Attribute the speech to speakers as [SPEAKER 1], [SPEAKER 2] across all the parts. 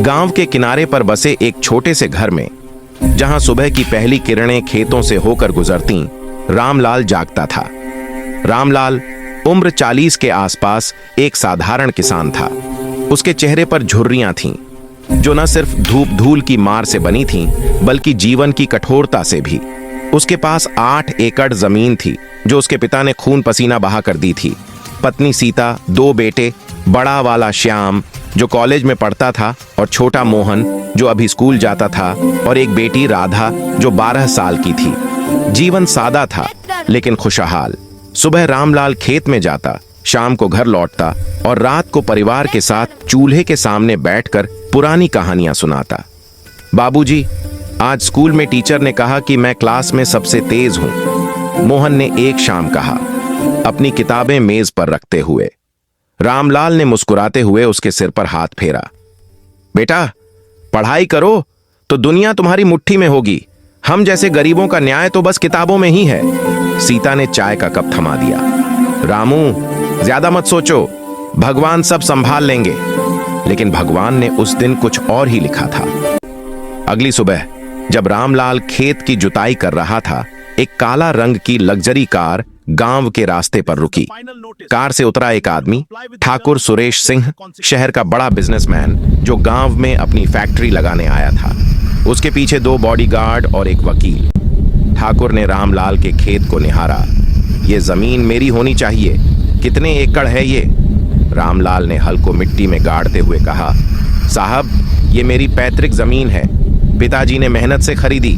[SPEAKER 1] गांव के किनारे पर बसे एक छोटे से घर में, जहां सुबह की पहली किरणें खेतों से होकर गुजरती, रामलाल जागता था। रामलाल उम्र 40 के आसपास एक साधारण किसान था। उसके चेहरे पर झुर्रियां थीं, जो न सिर्फ धूप धूल की मार से बनी थीं, बल्कि जीवन की कठोरता से भी। उसके पास 8 एकड़ जमीन थी, जो उसके पिता ने खून पसीना बहा कर दी थी। पत्नी सीता, 2 बेटे, बड़ा वाला श्याम जो कॉलेज में पढ़ता था, और छोटा मोहन जो अभी स्कूल जाता था, और एक बेटी राधा जो 12 साल की थी। जीवन सादा था लेकिन खुशहाल। सुबह रामलाल खेत में जाता, शाम को घर लौटता और रात को परिवार के साथ चूल्हे के सामने बैठकर पुरानी कहानियां सुनाता। बाबूजी, आज स्कूल में टीचर ने कहा कि मैं क्लास में सबसे तेज हूं, मोहन ने एक शाम कहा, अपनी किताबें मेज पर रखते हुए। रामलाल ने मुस्कुराते हुए उसके सिर पर हाथ फेरा। बेटा, पढ़ाई करो तो दुनिया तुम्हारी मुट्ठी में होगी। हम जैसे गरीबों का न्याय तो बस किताबों में ही है। सीता ने चाय का कप थमा दिया। रामू, ज्यादा मत सोचो, भगवान सब संभाल लेंगे। लेकिन भगवान ने उस दिन कुछ और ही लिखा था। अगली सुबह जब रामलाल खेत की जुताई कर रहा था, एक काला रंग की लग्जरी कार गांव के रास्ते पर रुकी। कार से उतरा एक आदमी, ठाकुर सुरेश सिंह, शहर का बड़ा बिजनेसमैन जो गांव में अपनी फैक्ट्री लगाने आया था। उसके पीछे 2 बॉडीगार्ड और एक वकील। ठाकुर ने रामलाल के खेत को निहारा। ये जमीन मेरी होनी चाहिए। कितने एकड़ है ये? रामलाल ने हल को मिट्टी में गाड़ते हुए कहा, साहब, ये मेरी पैतृक जमीन है, पिताजी ने मेहनत से खरीदी।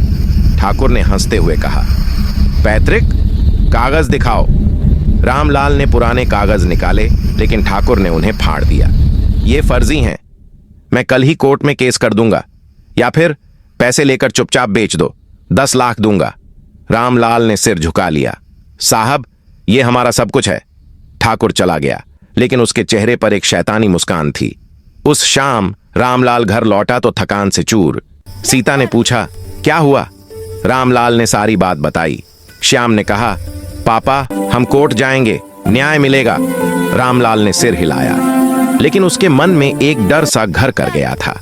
[SPEAKER 1] ठाकुर ने हंसते हुए कहा, पैतृक? कागज दिखाओ। रामलाल ने पुराने कागज निकाले, लेकिन ठाकुर ने उन्हें फाड़ दिया। ये फर्जी हैं, मैं कल ही कोर्ट में केस कर दूंगा, या फिर पैसे लेकर चुपचाप बेच दो, 10 लाख दूंगा। रामलाल ने सिर झुका लिया। साहब, ये हमारा सब कुछ है। ठाकुर चला गया, लेकिन उसके चेहरे पर एक शैतानी मुस्कान थी। उस शाम रामलाल घर लौटा तो थकान से चूर। सीता ने पूछा, क्या हुआ? रामलाल ने सारी बात बताई। श्याम ने कहा, पापा, हम कोर्ट जाएंगे, न्याय मिलेगा। रामलाल ने सिर हिलाया, लेकिन उसके मन में एक डर सा घर कर गया था।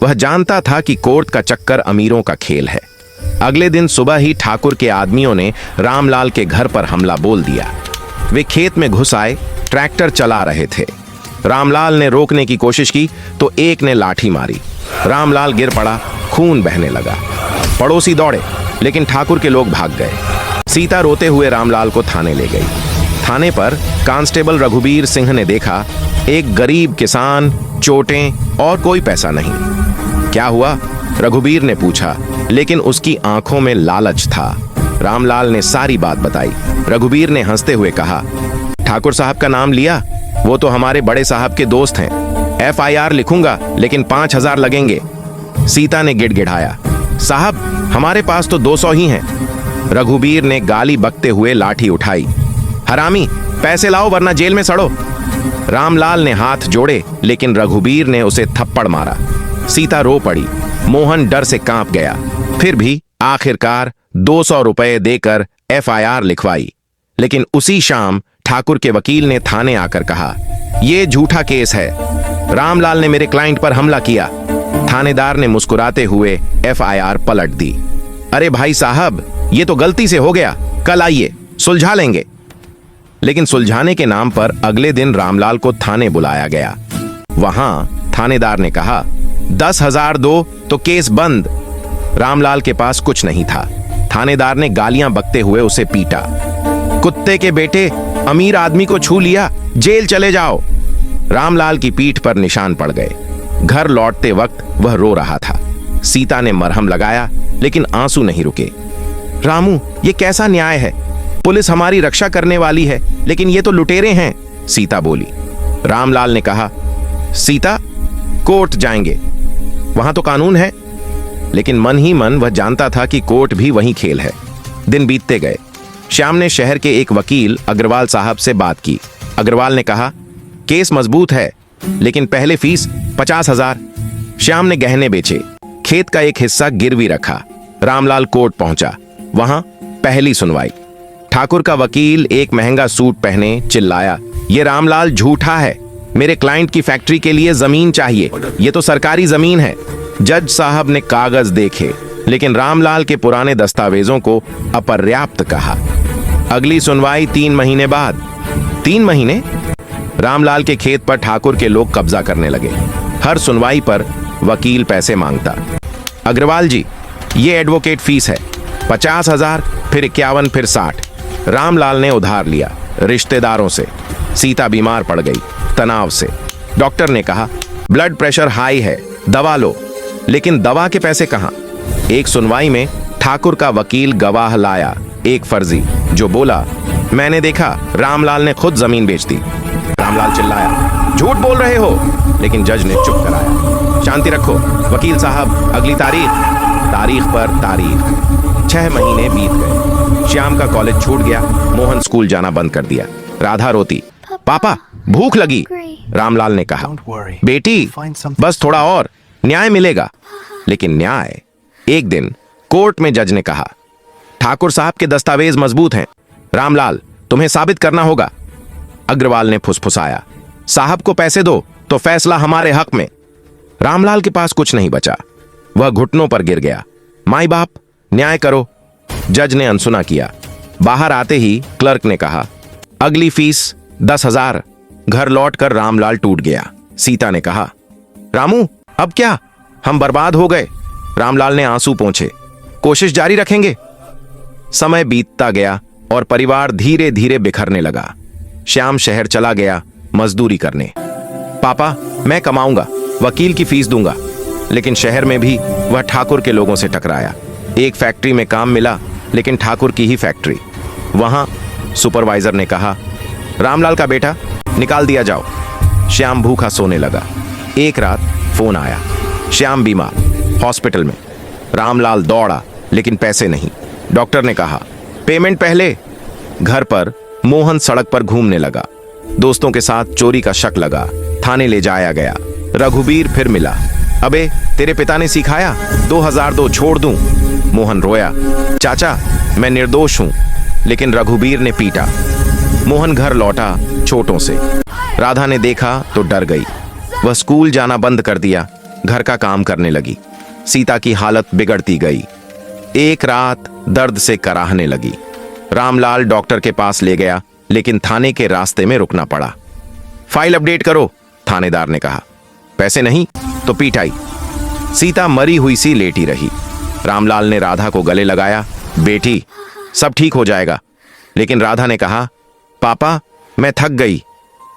[SPEAKER 1] वह जानता था कि कोर्ट का चक्कर अमीरों का खेल है। अगले दिन सुबह ही ठाकुर के आदमियों ने रामलाल के घर पर हमला बोल दिया। वे खेत में घुस आए, ट्रैक्टर चला रहे थे। रामलाल ने रोकने की कोशिश की तो एक ने लाठी मारी। रामलाल गिर पड़ा, खून बहने लगा। पड़ोसी दौड़े, लेकिन ठाकुर के लोग भाग गए। सीता रोते हुए रामलाल को थाने ले गई। थाने पर कांस्टेबल रघुबीर सिंह ने देखा, एक गरीब किसान, चोटें और कोई पैसा नहीं। क्या हुआ? रघुबीर ने पूछा, लेकिन उसकी आंखों में लालच था। रामलाल ने सारी बात बताई। रघुबीर ने हंसते हुए कहा, ठाकुर साहब का नाम लिया? वो तो हमारे बड़े साहब के दोस्त हैं। FIR लिखूंगा, लेकिन 5000 लगेंगे। सीता ने गिड़गिड़ाया, साहब, हमारे पास तो 200 ही हैं। रघुबीर ने गाली बकते हुए लाठी उठाई। हरामी, पैसे लाओ वरना जेल में सड़ो। रामलाल ने हाथ जोड़े, लेकिन रघुबीर ने उसे थप्पड़ मारा। सीता रो पड़ी। मोहन डर से कांप गया। फिर भी आखिरकार 200 रुपए देकर FIR लिखवाई। लेकिन उसी शाम ठाकुर के वकील ने थाने आकर कहा, यह झूठा केस है, रामलाल ने मेरे क्लाइंट पर हमला किया। थानेदार ने मुस्कुराते हुए FIR पलट दी। अरे भाई साहब, ये तो गलती से हो गया, कल आइए, सुलझा लेंगे। लेकिन सुलझाने के नाम पर अगले दिन रामलाल को थाने बुलाया गया। वहां थानेदार ने कहा, 10,000 दो तो केस बंद। रामलाल के पास कुछ नहीं था। थानेदार ने गालियां बकते हुए उसे पीटा। कुत्ते के बेटे, अमीर आदमी को छू लिया, जेल चले जाओ। रामलाल की पीठ पर निशान पड़ गए। घर लौटते वक्त वह रो रहा था। सीता ने मरहम लगाया, लेकिन आंसू नहीं रुके। रामू, ये कैसा न्याय है? पुलिस हमारी रक्षा करने वाली है, लेकिन ये तो लुटेरे हैं, सीता बोली। रामलाल ने कहा, सीता, कोर्ट जाएंगे, वहां तो कानून है। लेकिन मन ही मन वह जानता था कि कोर्ट भी वही खेल है। दिन बीतते गए। श्याम ने शहर के एक वकील अग्रवाल साहब से बात की। अग्रवाल ने कहा, केस मजबूत है, लेकिन पहले फीस 50,000। श्याम ने गहने बेचे, खेत का एक हिस्सा गिरवी रखा। रामलाल कोर्ट पहुंचा। वहां पहली सुनवाई। ठाकुर का वकील एक महंगा सूट पहने चिल्लाया, ये रामलाल झूठा है, मेरे क्लाइंट की फैक्ट्री के लिए जमीन चाहिए, ये तो सरकारी जमीन है। जज साहब ने कागज देखे, लेकिन रामलाल के पुराने दस्तावेजों को अपर्याप्त कहा। अगली सुनवाई 3 महीने बाद। 3 महीने? रामलाल के खेत पर ठाकुर के लोग कब्जा करने लगे। हर सुनवाई पर वकील पैसे मांगता। अग्रवाल जी, ये एडवोकेट फीस है, 50,000, फिर 51, फिर 60। रामलाल ने उधार लिया रिश्तेदारों से। सीता बीमार पड़ गई तनाव से। डॉक्टर ने कहा ब्लड प्रेशर हाई है, दवा लो। लेकिन दवा के पैसे कहां? एक सुनवाई में ठाकुर का वकील गवाह लाया, एक फर्जी, जो बोला मैंने देखा रामलाल ने खुद जमीन बेच दी। रामलाल चिल्लाया झूठ बोल रहे हो, लेकिन जज ने चुप कराया। शांति रखो वकील साहब, अगली तारीख पर तारीख। 6 महीने बीत गए। श्याम का कॉलेज छूट गया। मोहन स्कूल जाना बंद कर दिया। राधा रोती, पापा भूख लगी। रामलाल ने कहा बेटी बस थोड़ा और, न्याय मिलेगा। लेकिन न्याय? एक दिन कोर्ट में जज ने कहा ठाकुर साहब के दस्तावेज मजबूत हैं, रामलाल तुम्हें साबित करना होगा। अग्रवाल ने फुसफुसाया साहब को पैसे दो तो फैसला हमारे हक में। रामलाल के पास कुछ नहीं बचा। वह घुटनों पर गिर गया। माई बाप न्याय करो। जज ने अनसुना किया। बाहर आते ही क्लर्क ने कहा अगली फीस 10,000। घर लौटकर रामलाल टूट गया। सीता ने कहा रामू अब क्या, हम बर्बाद हो गए। रामलाल ने आंसू पोंछे। कोशिश जारी रखेंगे। समय बीतता गया और परिवार धीरे धीरे बिखरने लगा। श्याम शहर चला गया मजदूरी करने। पापा मैं कमाऊंगा, वकील की फीस दूंगा। लेकिन शहर में भी वह ठाकुर के लोगों से टकराया। एक फैक्ट्री में काम मिला, लेकिन ठाकुर की ही फैक्ट्री। वहां सुपरवाइजर ने कहा रामलाल का बेटा निकाल दिया जाओ। श्याम भूखा सोने लगा। एक रात फोन आया, श्याम बीमार, हॉस्पिटल में। रामलाल दौड़ा, लेकिन पैसे नहीं। डॉक्टर ने कहा पेमेंट पहले। घर पर मोहन सड़क पर घूमने लगा। दोस्तों के साथ चोरी का शक लगा। थाने ले जाया गया। रघुबीर फिर मिला। अबे तेरे पिता ने सिखाया 2002 छोड़ दूं। मोहन रोया, चाचा मैं निर्दोष हूं। लेकिन रघुबीर ने पीटा। मोहन घर लौटा छोटों से। राधा ने देखा तो डर गई। वह स्कूल जाना बंद कर दिया, घर का काम करने लगी। सीता की हालत बिगड़ती गई। एक रात दर्द से कराहने लगी। रामलाल डॉक्टर के पास ले गया, लेकिन थाने के रास्ते में रुकना पड़ा। फाइल अपडेट करो, थानेदार ने कहा। पैसे नहीं तो पिटाई। सीता मरी हुई सी लेटी रही। रामलाल ने राधा को गले लगाया, बेटी सब ठीक हो जाएगा। लेकिन राधा ने कहा पापा मैं थक गई,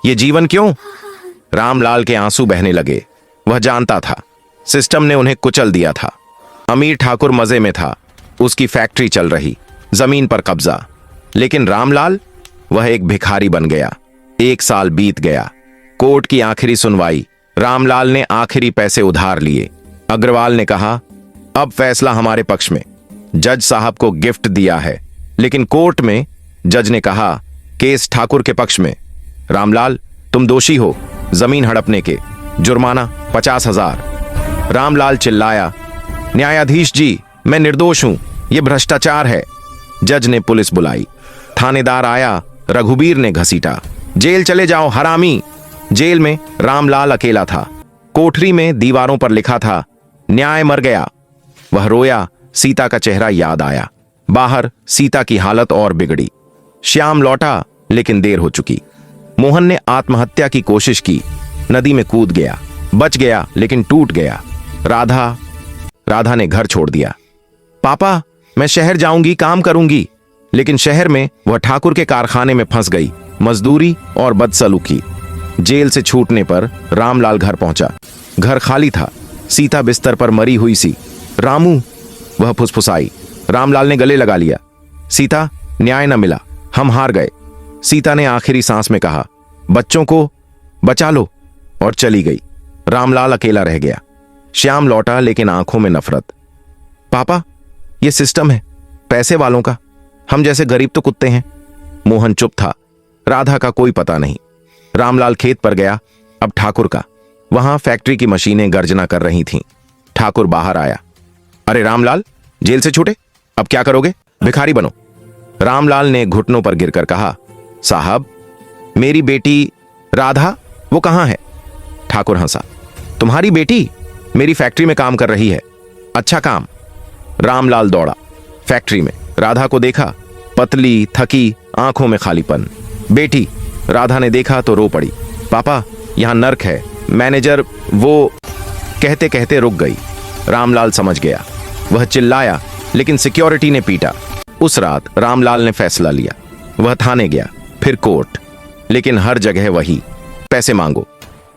[SPEAKER 1] ये जीवन क्यों? रामलाल के आंसू बहने लगे। वह जानता था सिस्टम ने उन्हें कुचल दिया था। अमीर ठाकुर मजे में था, उसकी फैक्ट्री चल रही, जमीन पर कब्जा। लेकिन रामलाल, वह एक भिखारी बन गया। 1 साल बीत गया। कोर्ट की आखिरी सुनवाई। रामलाल ने आखिरी पैसे उधार लिए। अग्रवाल ने कहा अब फैसला हमारे पक्ष में। जज साहब को गिफ्ट दिया है, लेकिन कोर्ट में जज ने कहा केस ठाकुर के पक्ष में। रामलाल तुम दोषी हो जमीन हड़पने के, जुर्माना 50,000। रामलाल चिल्लाया न्यायाधीश जी मैं निर्दोष हूं, यह भ्रष्टाचार है। जज ने पुलिस बुलाई। थानेदार आया। रघुबीर ने घसीटा, जेल चले जाओ हरामी। जेल में रामलाल अकेला था। कोठरी में दीवारों पर लिखा था न्याय मर गया। वह रोया। सीता का चेहरा याद आया। बाहर सीता की हालत और बिगड़ी। श्याम लौटा, लेकिन देर हो चुकी। मोहन ने आत्महत्या की कोशिश की, नदी में कूद गया, बच गया लेकिन टूट गया। राधा ने घर छोड़ दिया। पापा मैं शहर जाऊंगी, काम करूंगी। लेकिन शहर में वह ठाकुर के कारखाने में फंस गई, मजदूरी और बदसलूकी। जेल से छूटने पर रामलाल घर पहुंचा। घर खाली था। सीता बिस्तर पर मरी हुई सी। रामू, वह फुसफुसाई। रामलाल ने गले लगा लिया। सीता न्याय न मिला, हम हार गए। सीता ने आखिरी सांस में कहा बच्चों को बचा लो, और चली गई। रामलाल अकेला रह गया। श्याम लौटा, लेकिन आंखों में नफरत। पापा यह सिस्टम है पैसे वालों का, हम जैसे गरीब तो कुत्ते हैं। मोहन चुप था। राधा का कोई पता नहीं। रामलाल खेत पर गया, अब ठाकुर का। वहां फैक्ट्री की मशीनें गर्जना कर रही थीं। ठाकुर बाहर आया। अरे रामलाल, जेल से छूटे, अब क्या करोगे? भिखारी बनो। रामलाल ने घुटनों पर गिरकर कहा साहब मेरी बेटी राधा वो कहाँ है? ठाकुर हंसा। तुम्हारी बेटी मेरी फैक्ट्री में काम कर रही है। अच्छा काम। रामलाल दौड़ा। फैक्ट्री में राधा को देखा, पतली थकी, आंखों में खालीपन। बेटी, राधा ने देखा तो रो पड़ी। पापा, यहां नर्क है, मैनेजर वो। कहते कहते रुक गई। रामलाल समझ गया। वह चिल्लाया, लेकिन सिक्योरिटी ने पीटा। उस रात रामलाल ने फैसला लिया। वह थाने गया, फिर कोर्ट, लेकिन हर जगह वही, पैसे मांगो।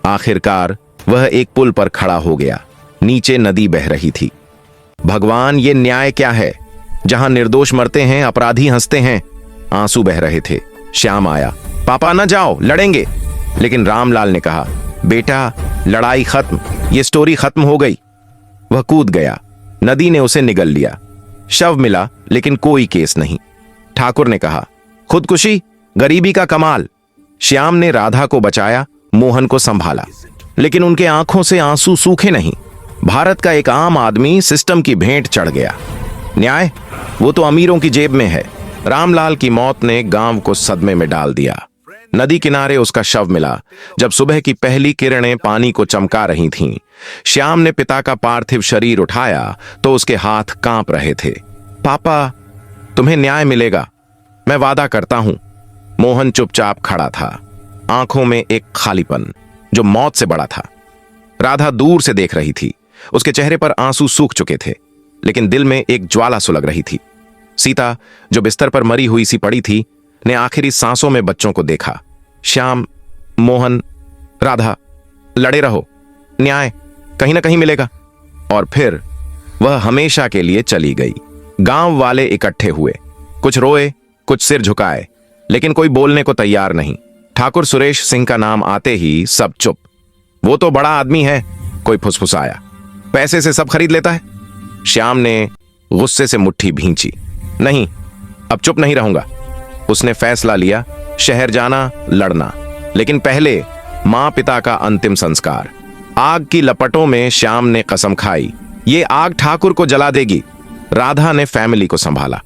[SPEAKER 1] आखिरकार वह एक पुल पर खड़ा हो गया। नीचे नदी बह रही थी। भगवान, ये न्याय क्या है? जहां निर्दोष मरते हैं, अपराधी हंसते हैं। आंसू बह रहे थे। श्याम आया। पापा न जाओ, लड़ेंगे। लेकिन रामलाल ने कहा, बेटा, लड़ाई खत्म, ये स्टोरी खत्म हो गई। वह कूद गया। नदी ने उसे निगल लिया। शव मिला, लेकिन कोई केस नहीं। ठाकुर ने कहा, खुदकुशी, गरीबी का कमाल। श्याम ने राधा को बचाया, मोहन को संभाला, लेकिन उनके आंखों से आंसू सूखे नहीं। भारत का एक आम आदमी सिस्टम की भेंट चढ़ गया। न्याय, वो तो अमीरों की जेब में है। रामलाल की मौत ने गांव को सदमे में डाल दिया। नदी किनारे उसका शव मिला। जब सुबह की पहली किरणें पानी को चमका रही थीं, श्याम ने पिता का पार्थिव शरीर उठाया तो उसके हाथ कांप रहे थे। पापा, तुम्हें न्याय मिलेगा, मैं वादा करता हूं। मोहन चुपचाप खड़ा था, आंखों में एक खालीपन जो मौत से बड़ा था। राधा दूर से देख रही थी। उसके चेहरे पर आंसू सूख चुके थे, लेकिन दिल में एक ज्वाला सुलग रही थी। सीता, जो बिस्तर पर मरी हुई सी पड़ी थी, ने आखिरी सांसों में बच्चों को देखा। श्याम, मोहन, राधा, लड़े रहो, न्याय कहीं ना कहीं मिलेगा। और फिर वह हमेशा के लिए चली गई। गांव वाले इकट्ठे हुए, कुछ रोए, कुछ सिर झुकाए, लेकिन कोई बोलने को तैयार नहीं। ठाकुर सुरेश सिंह का नाम आते ही सब चुप। वो तो बड़ा आदमी है, कोई फुसफुसाया। पैसे से सब खरीद लेता है। श्याम ने गुस्से से मुट्ठी भींची। नहीं, अब चुप नहीं रहूंगा। उसने फैसला लिया, शहर जाना, लड़ना, लेकिन पहले मां पिता का अंतिम संस्कार। आग की लपटों में श्याम ने कसम खाई, ये आग ठाकुर को जला देगी। राधा ने फैमिली को संभाला।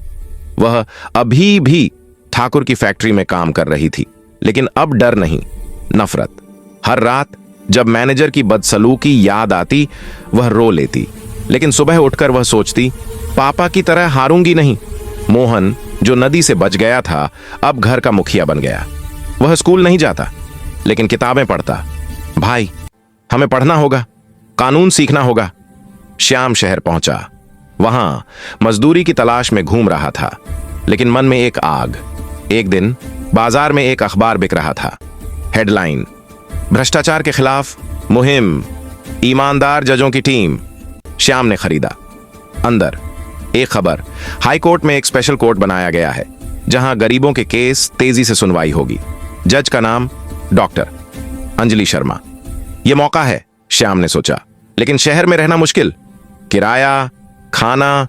[SPEAKER 1] वह अभी भी ठाकुर की फैक्ट्री में काम कर रही थी, लेकिन अब डर नहीं, नफरत। हर रात जब मैनेजर की बदसलूकी याद आती, वह रो लेती, लेकिन सुबह उठकर वह सोचती, पापा की तरह हारूंगी नहीं। मोहन, जो नदी से बच गया था, अब घर का मुखिया बन गया। वह स्कूल नहीं जाता, लेकिन किताबें पढ़ता। भाई, हमें पढ़ना होगा, कानून सीखना होगा। श्याम शहर पहुंचा। वहां मजदूरी की तलाश में घूम रहा था, लेकिन मन में एक आग। एक दिन बाजार में एक अखबार बिक रहा था। हेडलाइन, भ्रष्टाचार के खिलाफ मुहिम, ईमानदार जजों की टीम। श्याम ने खरीदा। अंदर एक खबर, हाई कोर्ट में एक स्पेशल कोर्ट बनाया गया है, जहां गरीबों के केस तेजी से सुनवाई होगी। जज का नाम डॉक्टर अंजलि शर्मा। यह मौका है, श्याम ने सोचा, लेकिन शहर में रहना मुश्किल। किराया, खाना,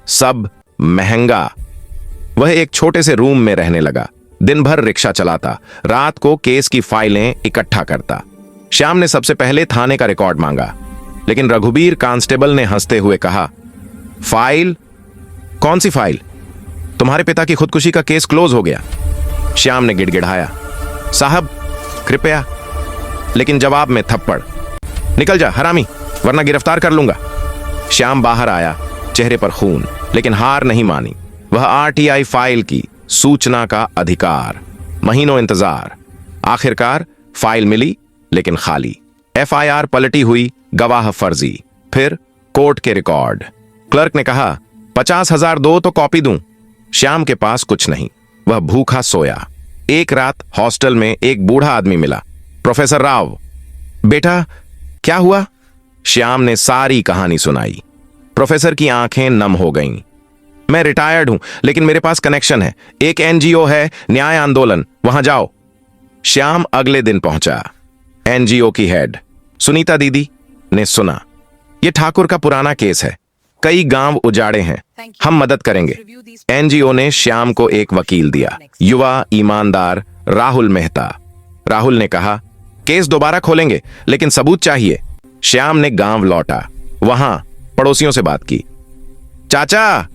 [SPEAKER 1] सब महंगा। वह एक छोटे से रूम में रहने लगा। दिन भर रिक्शा चलाता, रात को केस की फाइलें इकट्ठा करता। श्याम ने सबसे पहले थाने का रिकॉर्ड मांगा, लेकिन रघुबीर कांस्टेबल ने हंसते हुए कहा, फाइल? कौन सी फाइल? तुम्हारे पिता की खुदकुशी का केस क्लोज हो गया। श्याम ने गिड़गिड़ाया, साहब कृपया। लेकिन जवाब में थप्पड़। निकल जा हरामी, वरना गिरफ्तार कर लूंगा। श्याम बाहर आया, चेहरे पर खून, लेकिन हार नहीं मानी। वह आरटीआई फाइल की, सूचना का अधिकार। महीनों इंतजार। आखिरकार फाइल मिली, लेकिन खाली। एफआईआर पलटी हुई, गवाह फर्जी। फिर कोर्ट के रिकॉर्ड। क्लर्क ने कहा, 50,000 दो तो कॉपी दूं। श्याम के पास कुछ नहीं। वह भूखा सोया। एक रात हॉस्टल में एक बूढ़ा आदमी मिला। प्रोफेसर राव। बेटा, क्या हुआ? श्याम ने सारी कहानी सुनाई। प्रोफेसर की आंखें नम हो गईं। मैं रिटायर्ड हूं, लेकिन मेरे पास कनेक्शन है। एक एनजीओ है, न्याय आंदोलन, वहां जाओ। श्याम अगले दिन पहुंचा। एनजीओ की हेड सुनीता दीदी ने सुना, यह ठाकुर का पुराना केस है, कई गांव उजाड़े हैं, हम मदद करेंगे। एनजीओ ने श्याम को एक वकील दिया, युवा ईमानदार राहुल मेहता। राहुल ने कहा, केस दोबारा खोलेंगे, लेकिन सबूत चाहिए। श्याम ने गांव लौटा। वहां पड़ोसियों से बात की। चाचा,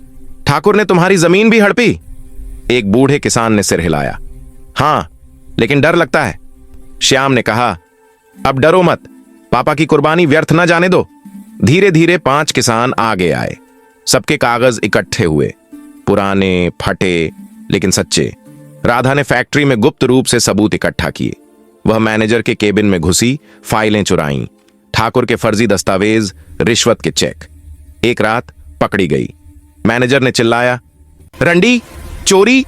[SPEAKER 1] ठाकुर ने तुम्हारी जमीन भी हड़पी? एक बूढ़े किसान ने सिर हिलाया। हां, लेकिन डर लगता है। श्याम ने कहा, अब डरो मत, पापा की कुर्बानी व्यर्थ न जाने दो। धीरे धीरे 5 किसान आगे आए। सबके कागज इकट्ठे हुए, पुराने, फटे लेकिन सच्चे। राधा ने फैक्ट्री में गुप्त रूप से सबूत इकट्ठा किए। वह मैनेजर के केबिन में घुसी, फाइलें चुराईं, ठाकुर के फर्जी दस्तावेज, रिश्वत के चेक। एक रात पकड़ी गई। मैनेजर ने चिल्लाया, रंडी, चोरी,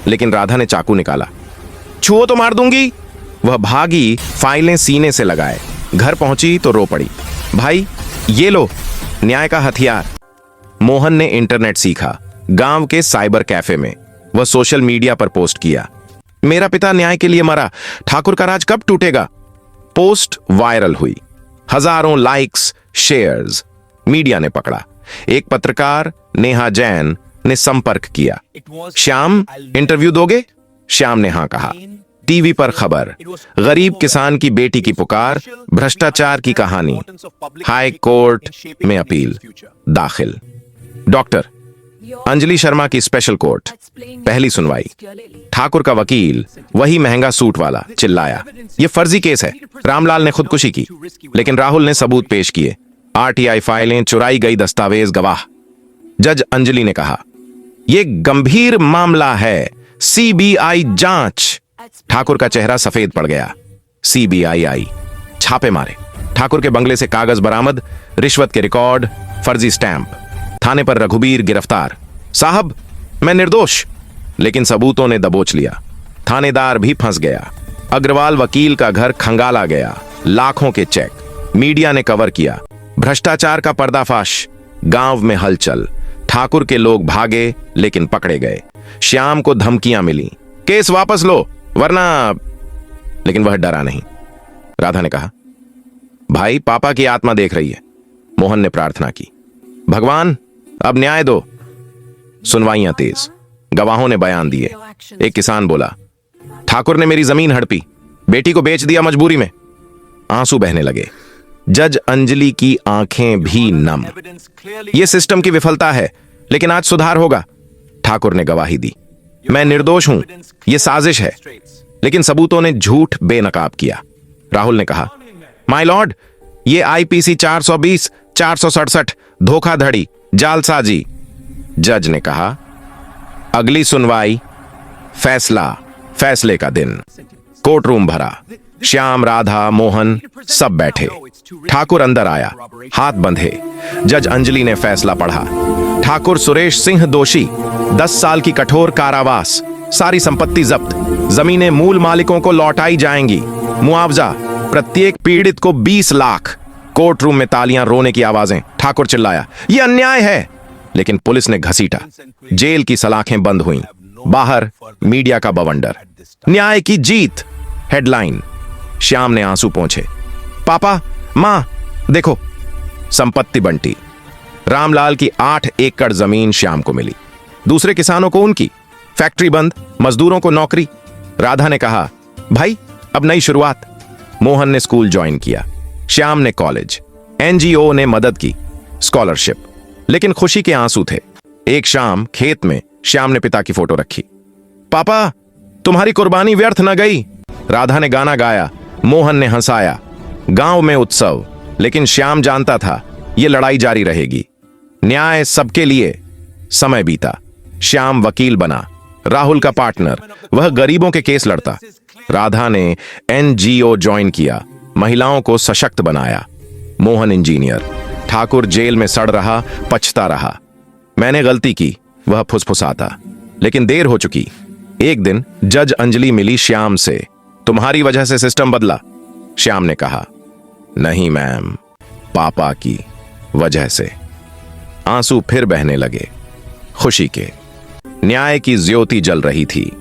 [SPEAKER 1] लेकिन राधा ने चाकू निकाला। छुओ तो मार दूंगी। वह भागी, फाइलें सीने से लगाए। घर पहुंची तो रो पड़ी, भाई ये लो न्याय का हथियार। मोहन ने इंटरनेट सीखा, गांव के साइबर कैफे में। वह सोशल मीडिया पर पोस्ट किया, मेरा पिता न्याय के लिए मरा, ठाकुर का राज कब टूटेगा। पोस्ट वायरल हुई, हजारों लाइक्स, शेयर्स। मीडिया ने पकड़ा। एक पत्रकार, नेहा जैन, ने संपर्क किया। श्याम, इंटरव्यू दोगे? श्याम ने हां कहा। टीवी पर खबर, गरीब किसान की बेटी की पुकार, भ्रष्टाचार की कहानी, हाई कोर्ट में अपील दाखिल। डॉक्टर अंजलि शर्मा की स्पेशल कोर्ट, पहली सुनवाई। ठाकुर का वकील, वही महंगा सूट वाला, चिल्लाया, यह फर्जी केस है, रामलाल ने खुदकुशी की। लेकिन राहुल ने सबूत पेश किए, आरटीआई फाइलें, चुराई गई दस्तावेज, गवाह। जज अंजलि ने कहा, यह गंभीर मामला है, सीबीआई जांच। ठाकुर का चेहरा सफेद पड़ गया। सीबीआई आई, छापे मारे। ठाकुर के बंगले से कागज बरामद, रिश्वत के रिकॉर्ड, फर्जी स्टैंप। थाने पर रघुबीर गिरफ्तार। साहब मैं निर्दोष, लेकिन सबूतों ने दबोच लिया। थानेदार भी फंस गया। अग्रवाल वकील का घर खंगाला गया, लाखों के चेक। मीडिया ने कवर किया, भ्रष्टाचार का पर्दाफाश। गांव में हलचल, ठाकुर के लोग भागे लेकिन पकड़े गए। श्याम को धमकियां मिली, केस वापस लो वरना, लेकिन वह डरा नहीं। राधा ने कहा, भाई पापा की आत्मा देख रही है। मोहन ने प्रार्थना की, भगवान अब न्याय दो। सुनवाइयां तेज, गवाहों ने बयान दिए। एक किसान बोला, ठाकुर ने मेरी जमीन हड़पी, बेटी को बेच दिया मजबूरी में। आंसू बहने लगे। जज अंजलि की आंखें भी नम। यह सिस्टम की विफलता है, लेकिन आज सुधार होगा। ठाकुर ने गवाही दी, मैं निर्दोष हूं, यह साजिश है। लेकिन सबूतों ने झूठ बेनकाब किया। राहुल ने कहा, माय लॉर्ड, यह आईपीसी 420, 467, धोखाधड़ी, जालसाजी। जज ने कहा, अगली सुनवाई, फैसले का दिन। कोर्ट रूम भरा। श्याम, राधा, मोहन सब बैठे। ठाकुर अंदर आया, हाथ बंधे। जज अंजलि ने फैसला पढ़ा। ठाकुर सुरेश सिंह दोषी, 10 साल की कठोर कारावास, सारी संपत्ति जब्त, जमीनें मूल मालिकों को लौटाई जाएंगी, मुआवजा प्रत्येक पीड़ित को 20 लाख। कोर्ट रूम में तालियां, रोने की आवाजें। ठाकुर चिल्लाया, यह अन्याय है, लेकिन पुलिस ने घसीटा। जेल की सलाखें बंद हुईं। बाहर मीडिया का बवंडर, न्याय की जीत, हेडलाइन। श्याम ने आंसू पोंछे, पापा, मां, देखो। संपत्ति बंटी। रामलाल की 8 एकड़ जमीन श्याम को मिली, दूसरे किसानों को उनकी। फैक्ट्री बंद, मजदूरों को नौकरी। राधा ने कहा, भाई अब नई शुरुआत। मोहन ने स्कूल ज्वाइन किया, श्याम ने कॉलेज। एनजीओ ने मदद की, स्कॉलरशिप। लेकिन खुशी के आंसू थे। एक शाम खेत में श्याम ने पिता की फोटो रखी। पापा, तुम्हारी कुर्बानी व्यर्थ न गई। राधा ने गाना गाया, मोहन ने हंसाया। गांव में उत्सव, लेकिन श्याम जानता था यह लड़ाई जारी रहेगी। न्याय सबके लिए। समय बीता। श्याम वकील बना, राहुल का पार्टनर, वह गरीबों के केस लड़ता। राधा ने एनजीओ ज्वाइन किया, महिलाओं को सशक्त बनाया। मोहन इंजीनियर। ठाकुर जेल में सड़ रहा, पछता रहा। मैंने गलती की, वह फुसफुसाता। लेकिन देर हो चुकी। एक दिन जज अंजलि मिली श्याम से, तुम्हारी वजह से सिस्टम बदला। श्याम ने कहा, नहीं मैम, पापा की वजह से। आंसू फिर बहने लगे, खुशी के। न्याय की ज्योति जल रही थी।